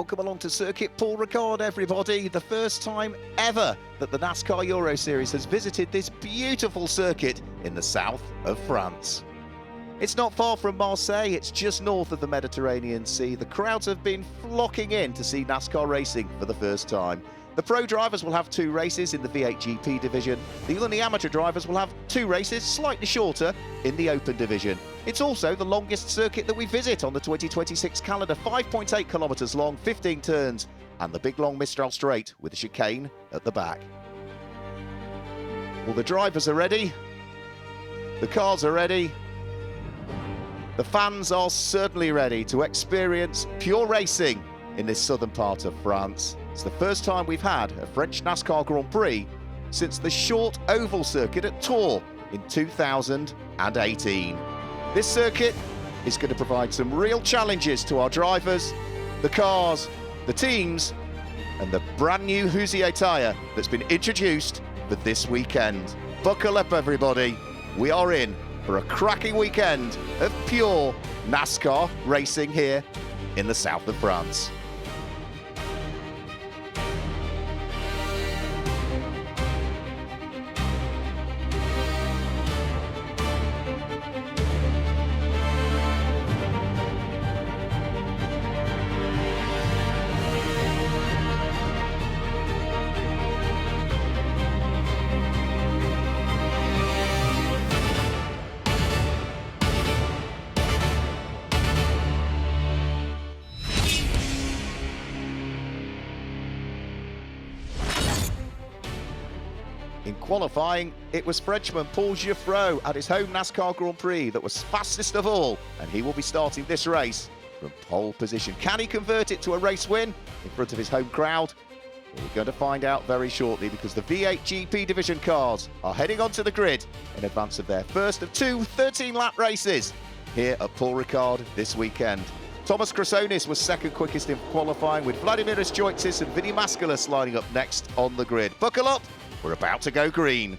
Welcome along to Circuit Paul Ricard, everybody. The first time ever that the NASCAR Euro Series has visited this beautiful circuit in the south of France. It's not far from Marseille, it's just north of the Mediterranean Sea. The crowds have been flocking in to see NASCAR racing for the first time. The pro drivers will have 2 races in the V8 GP division. The amateur drivers will have 2 races, slightly shorter, in the open division. It's also the longest circuit that we visit on the 2026 calendar, 5.8 kilometres long, 15 turns, and the big long Mistral Straight with a chicane at the back. Well, the drivers are ready, the cars are ready, the fans are certainly ready to experience pure racing in this southern part of France. It's the first time we've had a French NASCAR Grand Prix since the short oval circuit at Tours in 2018. This circuit is going to provide some real challenges to our drivers, the cars, the teams, and the brand new Hoosier tyre that's been introduced for this weekend. Buckle up, everybody. We are in for a cracking weekend of pure NASCAR racing here in the south of France. In qualifying, it was Frenchman Paul Ricard at his home NASCAR Grand Prix that was fastest of all, and he will be starting this race from pole position. Can he convert it to a race win in front of his home crowd? Well, we're going to find out very shortly, because the V8 GP division cars are heading onto the grid in advance of their first of 2 13-lap races here at Paul Ricard this weekend. Thomas Crasonis was second quickest in qualifying, with Vladimiris Joitsis and Vinny Mascalis lining up next on the grid. Buckle up! We're about to go green.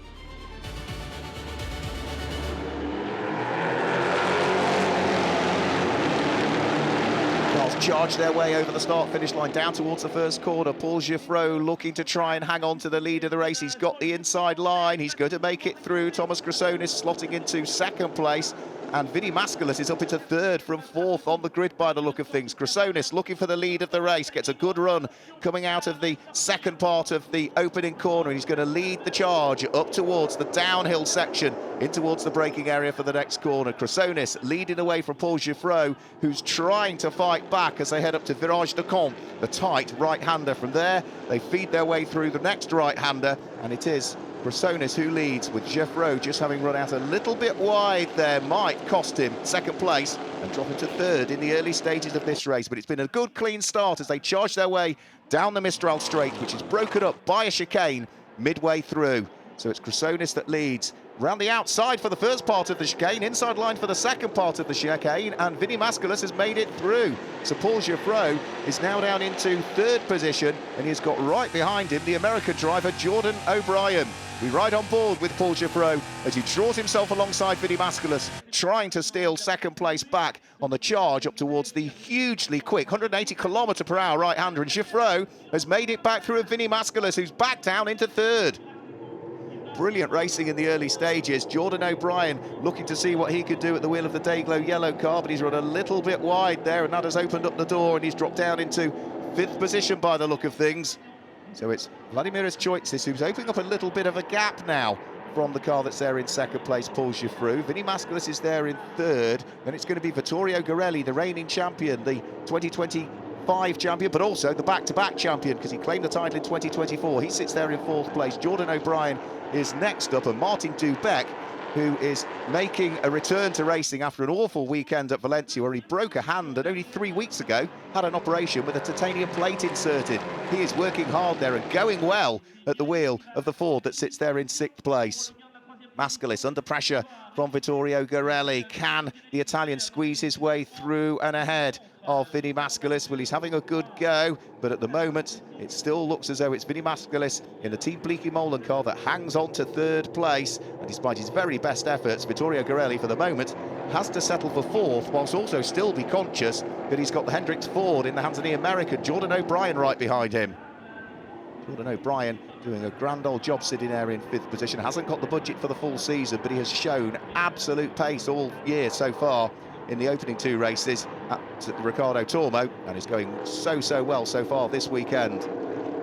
Cars charge their way over the start-finish line down towards the first corner. Paul Ricard looking to try and hang on to the lead of the race. He's got the inside line. He's going to make it through. Thomas Crasonis slotting into second place. And Vinny Mascalis is up into third from fourth on the grid by the look of things. Crasonis looking for the lead of the race, gets a good run coming out of the second part of the opening corner. He's going to lead the charge up towards the downhill section, in towards the braking area for the next corner. Crasonis leading away from Paul Ricard, who's trying to fight back as they head up to Virage de Camp, the tight right-hander. From there, they feed their way through the next right-hander, and it is Crasonis who leads, with Ricard just having run out a little bit wide there. Might cost him second place and drop into third in the early stages of this race. But it's been a good, clean start as they charge their way down the Mistral Straight, which is broken up by a chicane midway through. So it's Crasonis that leads round the outside for the first part of the chicane, inside line for the second part of the chicane, and Vinny Mascalis has made it through. So Paul Ricard is now down into third position, and he's got right behind him the American driver Jordan O'Brien. We ride on board with Paul Ricard as he draws himself alongside Vinny Mascalis, trying to steal second place back on the charge up towards the hugely quick 180km/h right-hander, and Ricard has made it back through Vinny Mascalis, who's back down into third. Brilliant racing in the early stages. Jordan O'Brien looking to see what he could do at the wheel of the Dayglow yellow car, but he's run a little bit wide there, and that has opened up the door, and he's dropped down into 5th position by the look of things. So it's Vladimiris Joitsis who's opening up a little bit of a gap now from the car that's there in second place, Paul Ricard. Vinny Mascalis is there in third. Then it's going to be Vittorio Garelli, the reigning champion, the 2025 champion, but also the back-to-back champion, because he claimed the title in 2024. He sits there in 4th place. Jordan O'Brien is next up, and Martin Dubeck, who is making a return to racing after an awful weekend at Valencia, where he broke a hand and only 3 weeks ago had an operation with a titanium plate inserted. He is working hard there and going well at the wheel of the Ford that sits there in 6th place. Mascalis under pressure from Vittorio Garelli. Can the Italian squeeze his way through and ahead of Vinny Mascalis? Well, he's having a good go, but at the moment it still looks as though it's Vinny Mascalis in the Team Bleaky-Molan car that hangs on to third place, and despite his very best efforts, Vittorio Garelli for the moment has to settle for fourth, whilst also still be conscious that he's got the Hendricks Ford in the hands of the American, Jordan O'Brien, right behind him. Jordan O'Brien doing a grand old job sitting there in fifth position. Hasn't got the budget for the full season, but he has shown absolute pace all year so far in the opening two races at Riccardo Tormo, and is going so well so far this weekend.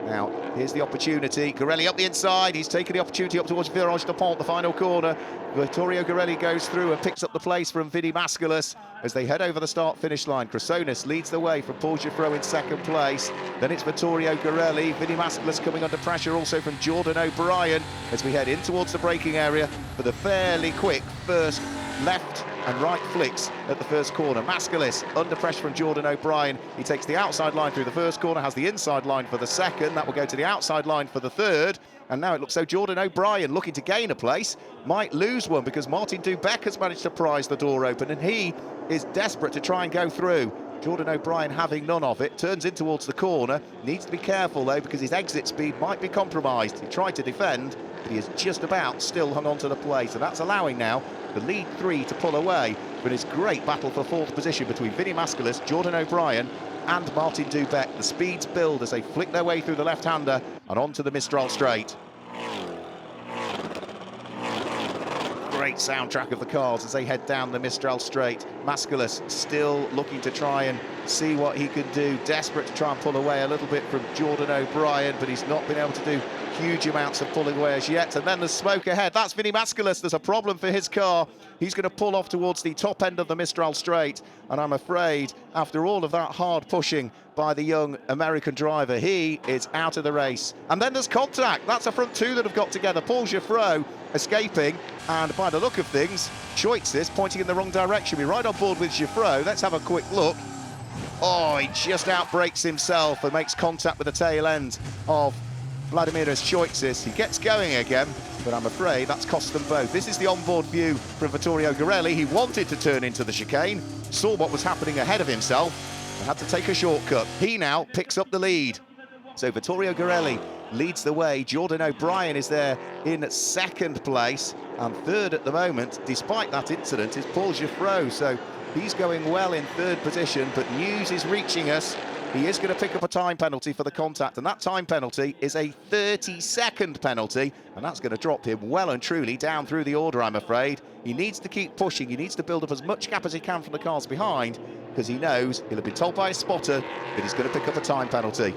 Now, here's the opportunity. Garelli up the inside. He's taken the opportunity up towards Virage de Pont, the final corner. Vittorio Garelli goes through and picks up the place from Vinny Mascalis as they head over the start-finish line. Chrysonis leads the way from Paul Giffreau in second place. Then it's Vittorio Garelli. Vinny Mascalis coming under pressure also from Jordan O'Brien as we head in towards the braking area for the fairly quick first left and right flicks at the first corner. Mascalis under pressure from Jordan O'Brien. He takes the outside line through the first corner, has the inside line for the second. That will go to the outside line for the third. And now it looks so Jordan O'Brien, looking to gain a place, might lose one because Martin Dubeck has managed to prise the door open and he is desperate to try and go through. Jordan O'Brien having none of it, turns in towards the corner. Needs to be careful though because his exit speed might be compromised. He tried to defend, but he has just about still hung on to the place, and that's allowing now the lead three to pull away. But it's great battle for fourth position between Vinny Mascalis, Jordan O'Brien and Martin Dubeck. The speeds build as they flick their way through the left-hander and onto the Mistral Straight. Great soundtrack of the cars as they head down the Mistral Straight. Mascalis still looking to try and see what he can do, desperate to try and pull away a little bit from Jordan O'Brien, but he's not been able to do huge amounts of pulling away as yet. And then the smoke ahead, that's Vinny Mascalis. There's a problem for his car. He's going to pull off towards the top end of the Mistral Straight, and I'm afraid after all of that hard pushing by the young American driver, he is out of the race. And then there's contact. That's a front two that have got together. Paul Giffreau escaping, and by the look of things, Choitzis pointing in the wrong direction. We're right on board with Giffreau. Let's have a quick look. Oh, he just outbrakes himself and makes contact with the tail end of Vladimiras Choitzis. He gets going again, but I'm afraid that's cost them both. This is the onboard view from Vittorio Garelli. He wanted to turn into the chicane, saw what was happening ahead of himself, and had to take a shortcut. He now picks up the lead. So Vittorio Garelli leads the way. Jordan O'Brien is there in second place, and third at the moment, despite that incident, is Paul Giffreau. So he's going well in third position, but news is reaching us. He is going to pick up a time penalty for the contact, and that time penalty is a 30-second penalty, and that's going to drop him well and truly down through the order, I'm afraid. He needs to keep pushing. He needs to build up as much gap as he can from the cars behind, because he knows he'll have been told by a spotter that he's going to pick up a time penalty.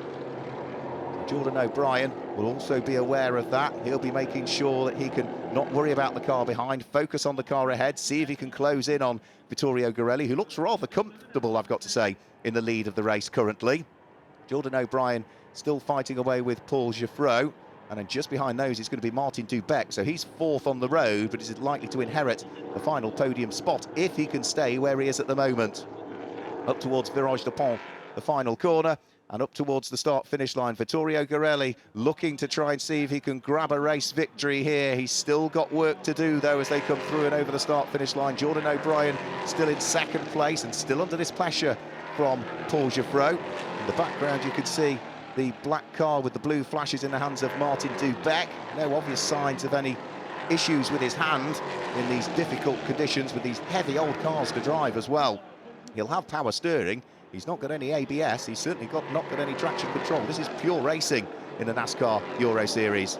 Jordan O'Brien will also be aware of that. He'll be making sure that he can not worry about the car behind, focus on the car ahead, see if he can close in on Vittorio Garelli, who looks rather comfortable, I've got to say, in the lead of the race currently. Jordan O'Brien still fighting away with Paul Giffreau, and then just behind those is going to be Martin Dubeck. So he's fourth on the road, but is likely to inherit the final podium spot if he can stay where he is at the moment. Up towards Virage de Pont, the final corner, and up towards the start-finish line. Vittorio Garelli looking to try and see if he can grab a race victory here. He's still got work to do, though, as they come through and over the start-finish line. Jordan O'Brien still in second place and still under this pressure from Paul Giffreau. In the background, you can see the black car with the blue flashes in the hands of Martin Dubeck. No obvious signs of any issues with his hand in these difficult conditions with these heavy old cars to drive as well. He'll have power steering. He's not got any ABS. He's certainly not got any traction control. This is pure racing in the NASCAR Euro Series.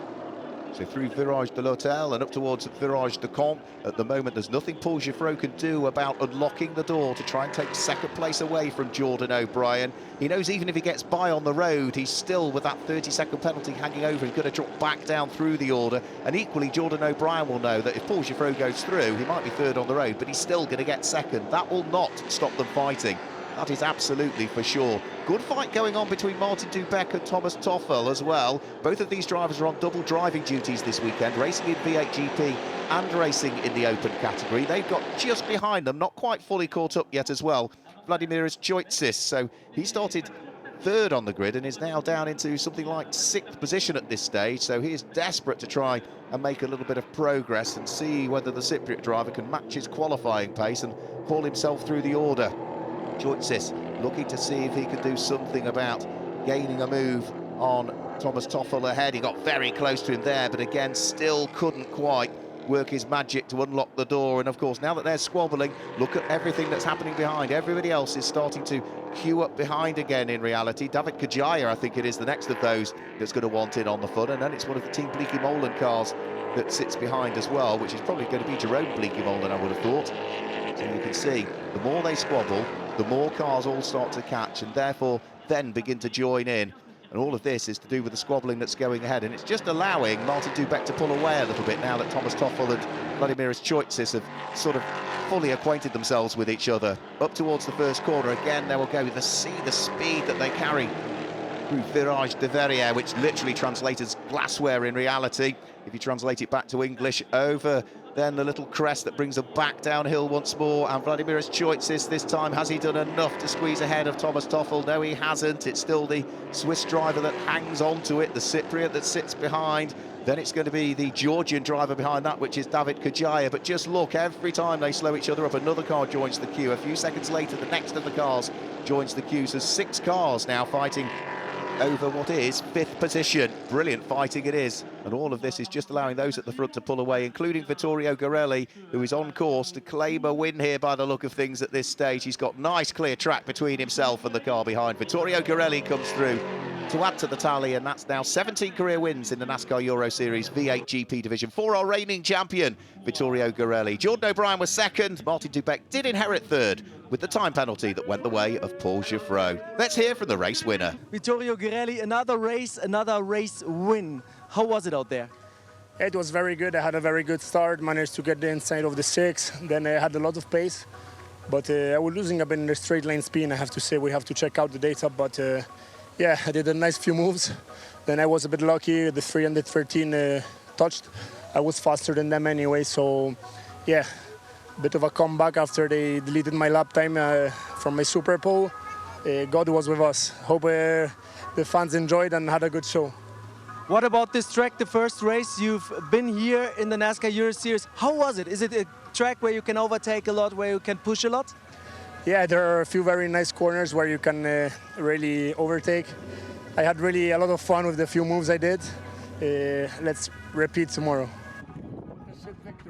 So through Virage de l'Hôtel and up towards Virage de Camp. At the moment, there's nothing Paul Giffreau can do about unlocking the door to try and take second place away from Jordan O'Brien. He knows even if he gets by on the road, he's still, with that 30-second penalty hanging over, he's going to drop back down through the order. And equally, Jordan O'Brien will know that if Paul Giffreau goes through, he might be third on the road, but he's still going to get second. That will not stop them fighting. That is absolutely for sure. Good fight going on between Martin Dubeck and Thomas Toffel as well. Both of these drivers are on double driving duties this weekend, racing in V8 GP and racing in the open category. They've got just behind them, not quite fully caught up yet as well, Vladimiras Choitzis. So he started third on the grid and is now down into something like sixth position at this stage. So he is desperate to try and make a little bit of progress and see whether the Cypriot driver can match his qualifying pace and haul himself through the order. Choitzis looking to see if he can do something about gaining a move on Thomas Toffel ahead. He got very close to him there, but again, still couldn't quite work his magic to unlock the door. And of course, now that they're squabbling, look at everything that's happening behind. Everybody else is starting to queue up behind again in reality. David Kajaya, I think it is the next of those that's going to want in on the fun. And then it's one of the Team Bleaky Molan cars that sits behind as well, which is probably going to be Jerome Bleaky Molan, I would have thought. So you can see, the more they squabble, the more cars all start to catch and therefore then begin to join in. And all of this is to do with the squabbling that's going ahead. And it's just allowing Martin Dubek to pull away a little bit now that Thomas Toffel and Vladimiras Choitsis have sort of fully acquainted themselves with each other. Up towards the first corner, again, they will go with the speed that they carry through Virage de Verrières, which literally translates as glassware in reality. If you translate it back to English, over then the little crest that brings them back downhill once more. And Vladimiras Choitsis this time, has he done enough to squeeze ahead of Thomas Toffel? No, he hasn't. It's still the Swiss driver that hangs on to it, the Cypriot that sits behind. Then it's going to be the Georgian driver behind that, which is David Kajaya. But just look, every time they slow each other up, another car joins the queue. A few seconds later, the next of the cars joins the queue. So 6 cars now fighting over what is 5th position. Brilliant fighting it is. And all of this is just allowing those at the front to pull away, including Vittorio Garelli, who is on course to claim a win here by the look of things at this stage. He's got nice clear track between himself and the car behind. Vittorio Garelli comes through to add to the tally, and that's now 17 career wins in the NASCAR Euro Series V8 GP division for our reigning champion, Vittorio Garelli. Jordan O'Brien was second. Martin Dubek did inherit third, with the time penalty that went the way of Paul Giffreau. Let's hear from the race winner. Vittorio Garelli, another race win. How was it out there? It was very good. I had a very good start, managed to get the inside of the 6, then I had a lot of pace. But I was losing a bit in the straight line speed, I have to say. We have to check out the data, but yeah, I did a nice few moves. Then I was a bit lucky, the 313 touched. I was faster than them anyway, so yeah, a bit of a comeback after they deleted my lap time from my Super Pole. God was with us. Hope the fans enjoyed and had a good show. What about this track, the first race? You've been here in the NASCAR Euro Series. How was it? Is it a track where you can overtake a lot, where you can push a lot? Yeah, there are a few very nice corners where you can really overtake. I had really a lot of fun with the few moves I did. Let's repeat tomorrow.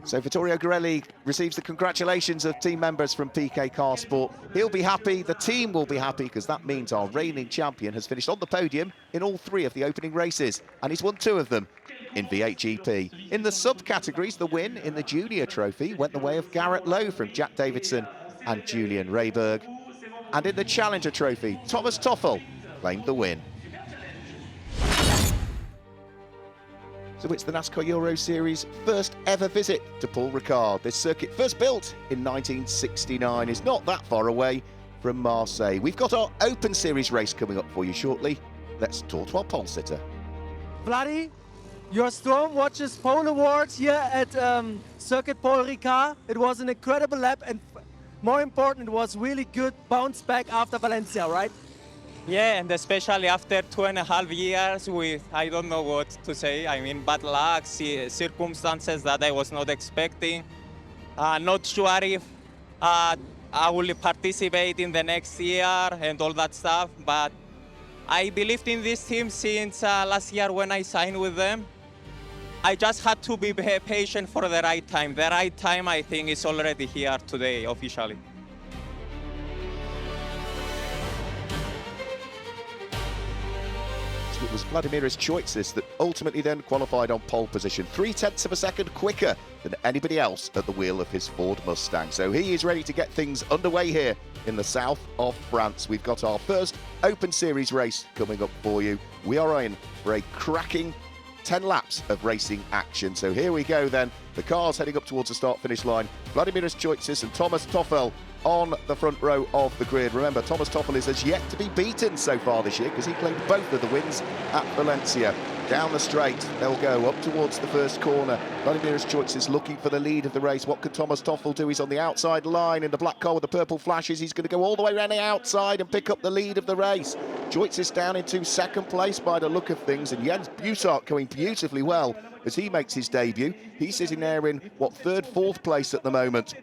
So Vittorio Garelli receives the congratulations of team members from PK Car Sport. He'll be happy, the team will be happy, because that means our reigning champion has finished on the podium in all 3 of the opening races, and he's won 2 of them in V8 GP. In the subcategories, the win in the junior trophy went the way of Garrett Lowe from Jack Davidson and Julian Rayberg. And in the Challenger Trophy, Thomas Toffel claimed the win. So it's the NASCAR Euro Series first ever visit to Paul Ricard. This circuit, first built in 1969, is not that far away from Marseille. We've got our Open Series race coming up for you shortly. Let's talk to our pole sitter. Vladdy, your Storm watches pole awards here at Circuit Paul Ricard. It was an incredible lap, and more important, it was really good bounce back after Valencia, right? Yeah, and especially after 2.5 years with, I don't know what to say, I mean, bad luck, circumstances that I was not expecting. Not sure if I will participate in the next year and all that stuff, but I believed in this team since last year when I signed with them. I just had to be patient for the right time. The right time, I think, is already here today, officially. It was Vladimiras Choitsis that ultimately then qualified on pole position, 0.3 of a second quicker than anybody else at the wheel of his Ford Mustang. So he is ready to get things underway here in the south of France. We've got our first Open Series race coming up for you. We are in for a cracking 10 laps of racing action. So here we go then. The cars heading up towards the start-finish line. Vladimiras Choitsis and Thomas Toffel on the front row of the grid. Remember, Thomas Toffel is as yet to be beaten so far this year because he claimed both of the wins at Valencia. Down the straight, they'll go up towards the first corner. Vladimiras Choitsis looking for the lead of the race. What can Thomas Toffel do? He's on the outside line in the black car with the purple flashes. He's going to go all the way around the outside and pick up the lead of the race. Choitsis down into second place by the look of things, and Jens Bussardt going beautifully well as he makes his debut. He's sitting there in, what, third, fourth place at the moment.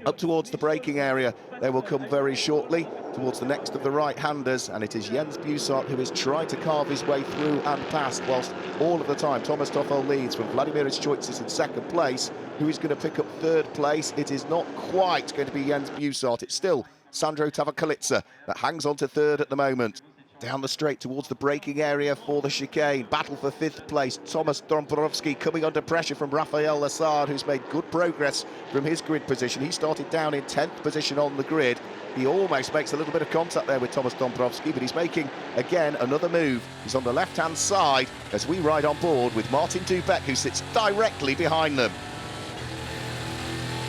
Up towards the braking area, they will come very shortly, towards the next of the right-handers, and it is Jens Bussard who is trying to carve his way through and past, whilst all of the time Thomas Toffel leads from Vladimir Choitzes in second place. Who is going to pick up third place? It is not quite going to be Jens Bussard. It's still Sandro Tavakalitsa that hangs on to third at the moment. Down the straight towards the braking area for the chicane. Battle for fifth place. Thomas Dombrowski coming under pressure from Rafael Lassard, who's made good progress from his grid position. He started down in 10th position on the grid. He almost makes a little bit of contact there with Thomas Dombrowski, but he's making, again, another move. He's on the left-hand side as we ride on board with Martin Dubeck, who sits directly behind them.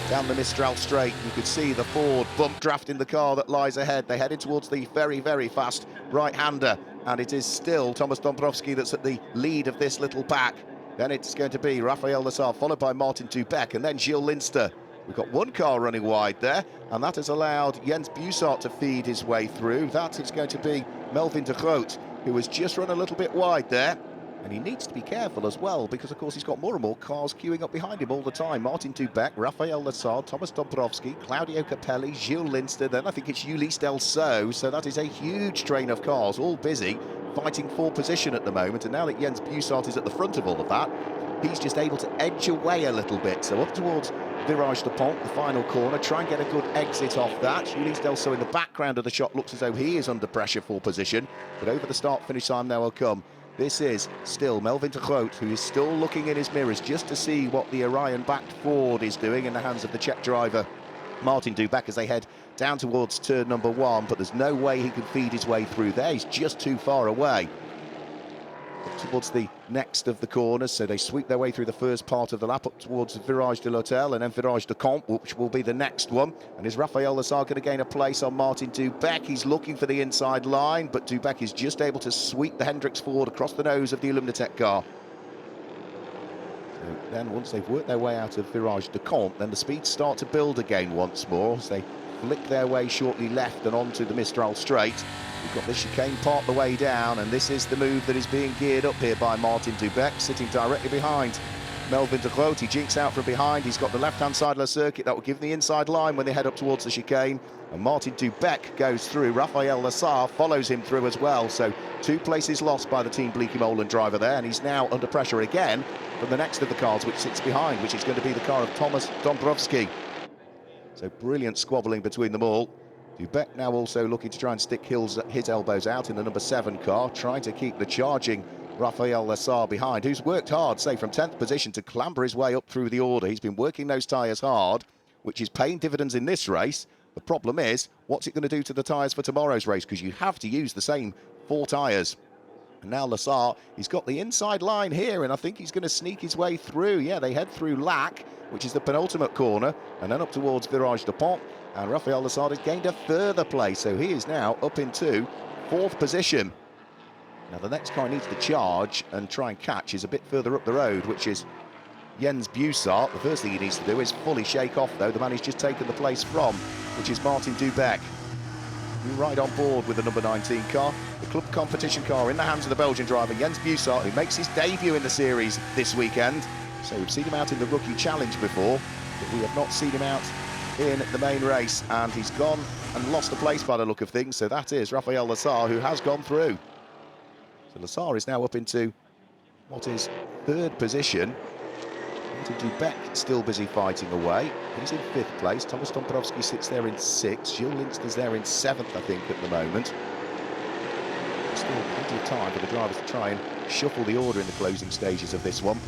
Down the Mistral straight, you could see the Ford bump draft in the car that lies ahead. They headed towards the very, very fast right-hander, and it is still Thomas Dombrowski that's at the lead of this little pack. Then it's going to be Rafael Lassard, followed by Martin Dubeck, and then Gilles Linster. We've got one car running wide there, and that has allowed Jens Bussard to feed his way through. That is going to be Melvin de Groot, who has just run a little bit wide there. And he needs to be careful as well, because of course he's got more and more cars queuing up behind him all the time. Martin Dubeck, Rafael Lassard, Thomas Dombrowski, Claudio Capelli, Gilles Linster, then I think it's Ulysse Delceau. So that is a huge train of cars, all busy, fighting for position at the moment. And now that Jens Bussard is at the front of all of that, he's just able to edge away a little bit. So up towards Virage de Pont, the final corner, try and get a good exit off that. Ulysse Delceau in the background of the shot looks as though he is under pressure for position. But over the start-finish time now will come. This is still Melvin de Groot, who is still looking in his mirrors just to see what the Orion-backed Ford is doing in the hands of the Czech driver Martin Dubeck as they head down towards turn number 1, but there's no way he can feed his way through there. He's just too far away. Up towards the next of the corners, so they sweep their way through the first part of the lap up towards Virage de l'Hôtel and then Virage de Camp, which will be the next one. And is Rafael Lassard going to gain a place on Martin Dubeck? He's looking for the inside line, but Dubeck is just able to sweep the Hendricks Ford across the nose of the Illuminatech car. So then once they've worked their way out of Virage de Camp, then the speeds start to build again once more as they flick their way shortly left and onto the Mistral straight. We've got the chicane part the way down, and this is the move that is being geared up here by Martin Dubeck, sitting directly behind Melvin de Groot. He jinks out from behind. He's got the left-hand side of the circuit. That will give him the inside line when they head up towards the chicane. And Martin Dubeck goes through. Rafael Lassard follows him through as well. So 2 places lost by the Team Bleekie Molen driver there, and he's now under pressure again from the next of the cars, which sits behind, which is going to be the car of Thomas Dombrowski. So brilliant squabbling between them all. Dubeck now also looking to try and stick his elbows out in the number 7 car, trying to keep the charging Rafael Lassard behind, who's worked hard, say, from 10th position to clamber his way up through the order. He's been working those tyres hard, which is paying dividends in this race. The problem is, what's it going to do to the tyres for tomorrow's race? Because you have to use the same 4 tyres. And now Lassard, he's got the inside line here, and I think he's going to sneak his way through. Yeah, they head through Lac, which is the penultimate corner, and then up towards Virage de Pont. And Rafael Lassard has gained a further place, so he is now up into 4th position. Now the next car needs to charge and try and catch is a bit further up the road, which is Jens Bussard. The first thing he needs to do is fully shake off, though, the man he's just taken the place from, which is Martin Dubeck. We ride on board with the number 19 car, the club competition car in the hands of the Belgian driver Jens Bussard, who makes his debut in the series this weekend. So we've seen him out in the Rookie Challenge before, but we have not seen him out in the main race, and he's gone and lost a place by the look of things. So that is Rafael Lassard, who has gone through. So Lassard is now up into what is 3rd position. Martin Dubeck still busy fighting away. He's in 5th place. Thomas Dombrowski sits there in 6th. Gilles Linster's there in 7th, I think, at the moment. There's still plenty of time for the drivers to try and shuffle the order in the closing stages of this one.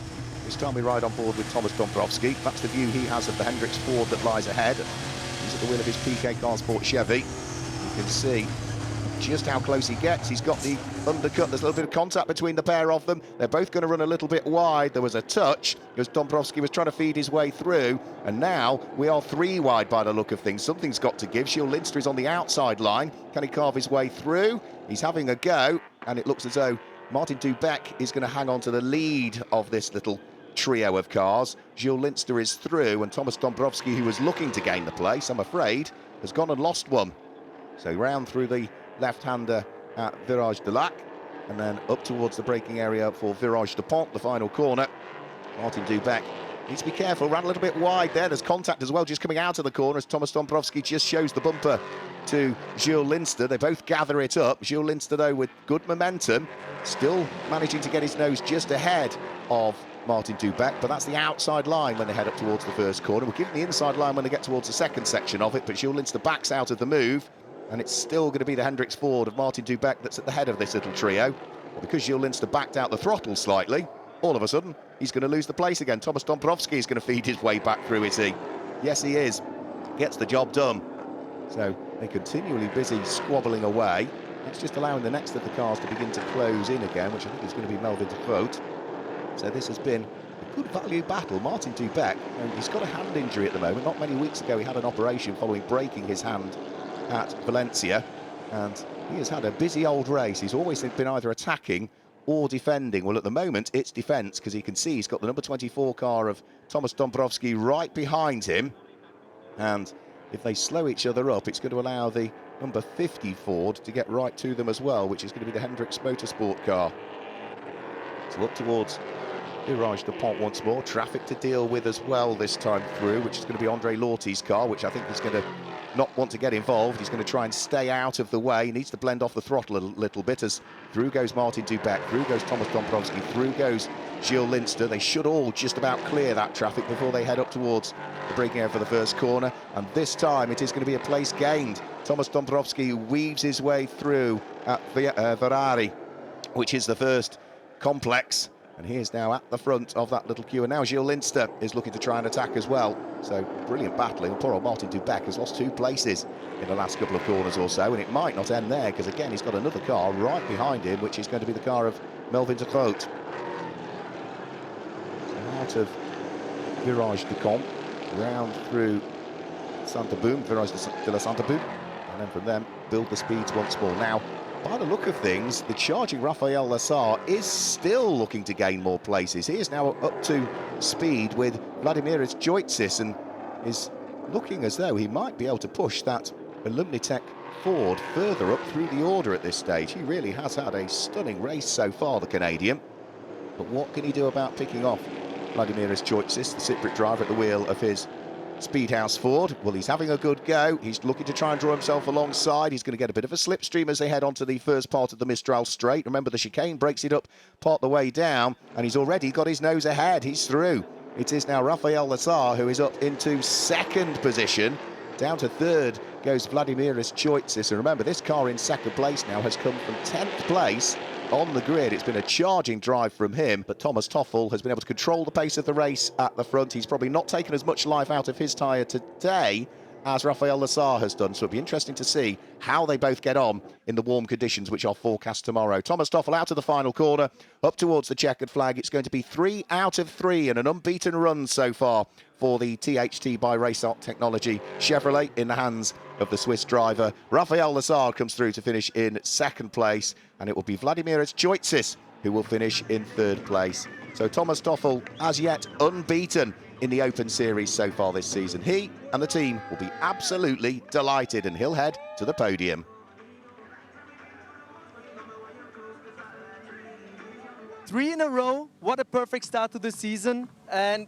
This time we ride on board with Thomas Dombrowski. That's the view he has of the Hendricks Ford that lies ahead. He's at the wheel of his PK Car Sport Chevy. You can see just how close he gets. He's got the undercut. There's a little bit of contact between the pair of them. They're both going to run a little bit wide. There was a touch because Dombrowski was trying to feed his way through, and now we are 3 wide by the look of things. Something's got to give. Gilles Linster is on the outside line. Can he carve his way through? He's having a go, and it looks as though Martin Dubeck is going to hang on to the lead of this little trio of cars. Gilles Linster is through, and Thomas Dombrowski, who was looking to gain the place, I'm afraid, has gone and lost one. So round through the left-hander at Virage de Lac, and then up towards the braking area for Virage de Pont, the final corner. Martin Dubeck Needs to be careful, ran a little bit wide there. There's contact as well, just coming out of the corner as Thomas Dąbrowski just shows the bumper to Gilles Linster. They both gather it up. Gilles Linster, though, with good momentum, still managing to get his nose just ahead of Martin Dubeck, but that's the outside line when they head up towards the first corner. We're giving the inside line when they get towards the second section of it, but Gilles Linster backs out of the move, and it's still going to be the Hendricks Ford of Martin Dubeck that's at the head of this little trio. But because Gilles Linster backed out the throttle slightly, all of a sudden, he's going to lose the place again. Thomas Dąbrowski is going to feed his way back through, is he? Yes, he is. Gets the job done. So they're continually busy squabbling away. It's just allowing the next of the cars to begin to close in again, which I think is going to be Melvin de Groot. So this has been a good value battle. Martin Dubeck, he's got a hand injury at the moment. Not many weeks ago, he had an operation following breaking his hand at Valencia. And he has had a busy old race. He's always been either attacking or defending. Well, at the moment, it's defence, because he can see he's got the number 24 car of Thomas Dąbrowski right behind him. And if they slow each other up, it's going to allow the number 50 Ford to get right to them as well, which is going to be the Hendricks Motorsport car. So up towards Virage de Pont once more. Traffic to deal with as well this time through, which is going to be Andre Lorty's car, which I think is going to not want to get involved. He's going to try and stay out of the way. He needs to blend off the throttle a little bit as through goes Martin Dubeck, through goes Thomas Dąbrowski, through goes Gilles Linster. They should all just about clear that traffic before they head up towards the braking area for the first corner. And this time it is going to be a place gained. Thomas Dąbrowski weaves his way through at Ferrari, which is the first complex. And he is now at the front of that little queue. And now Gilles Linster is looking to try and attack as well. So brilliant battling. Poor old Martin Dubeck has lost 2 places in the last couple of corners or so. And it might not end there, because again, he's got another car right behind him, which is going to be the car of Melvin de Groot. So out of Virage de Camp, round through Santa Boom, Virage de la Santa Boom. And then from them, build the speeds once more. Now, by the look of things, the charging Rafael Lassar is still looking to gain more places. He is now up to speed with Vladimiris Joitsis and is looking as though he might be able to push that Alumnitech Ford further up through the order at this stage. He really has had a stunning race so far, the Canadian. But what can he do about picking off Vladimiris Joitsis, the Cypriot driver at the wheel of his Speedhouse Ford? Well, he's having a good go. He's looking to try and draw himself alongside. He's going to get a bit of a slipstream as they head onto the first part of the Mistral Straight. Remember, the chicane breaks it up part the way down, and he's already got his nose ahead. He's through. It is now Rafael Lassar who is up into second position. Down to third goes Vladimiris Joitsis. And remember, this car in second place now has come from 10th place on the grid. It's been a charging drive from him, but Thomas Toffel has been able to control the pace of the race at the front. He's probably not taken as much life out of his tyre today as Rafael Lassar has done, so it'll be interesting to see how they both get on in the warm conditions which are forecast tomorrow. Thomas Toffel out of the final corner, up towards the checkered flag. It's going to be 3 out of 3 and an unbeaten run so far for the THT by Race Art Technology Chevrolet in the hands of the Swiss driver. Rafael Lassar comes through to finish in second place, and it will be Vladimiris Joitsis who will finish in third place. So Thomas Toffel, as yet unbeaten in the Open Series so far this season. He and the team will be absolutely delighted, and he'll head to the podium. Three in a row, what a perfect start to the season. And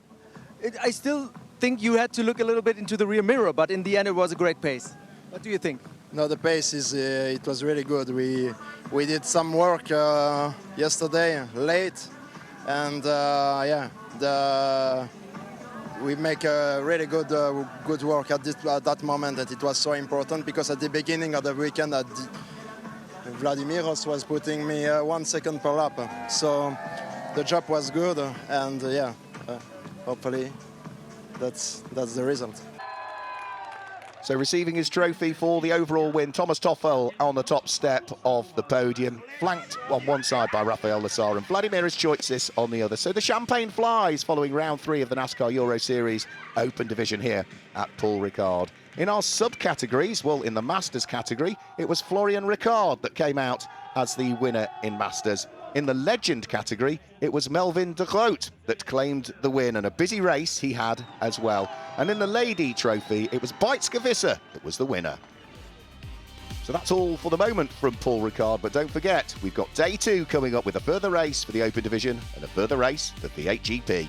I still think you had to look a little bit into the rear mirror, but in the end it was a great pace. What do you think? No, the pace is it was really good. We did some work yesterday late, and we make a really good work at that moment, and it was so important because at the beginning of the weekend Vladimiros was putting me 1 second per lap, so the job was good, and hopefully that's the result. So receiving his trophy for the overall win, Thomas Toffel on the top step of the podium, flanked on one side by Rafael Lassar and Vladimiris Joitsis on the other. So the champagne flies following round 3 of the NASCAR Euro Series Open Division here at Paul Ricard. In our subcategories, well, in the Masters category, it was Florian Ricard that came out as the winner in Masters. In the Legend category, it was Melvin de Groot that claimed the win, and a busy race he had as well. And in the Lady Trophy, it was Beitske Visser that was the winner. So that's all for the moment from Paul Ricard, but don't forget, we've got day 2 coming up with a further race for the Open Division and a further race for the V8 GP.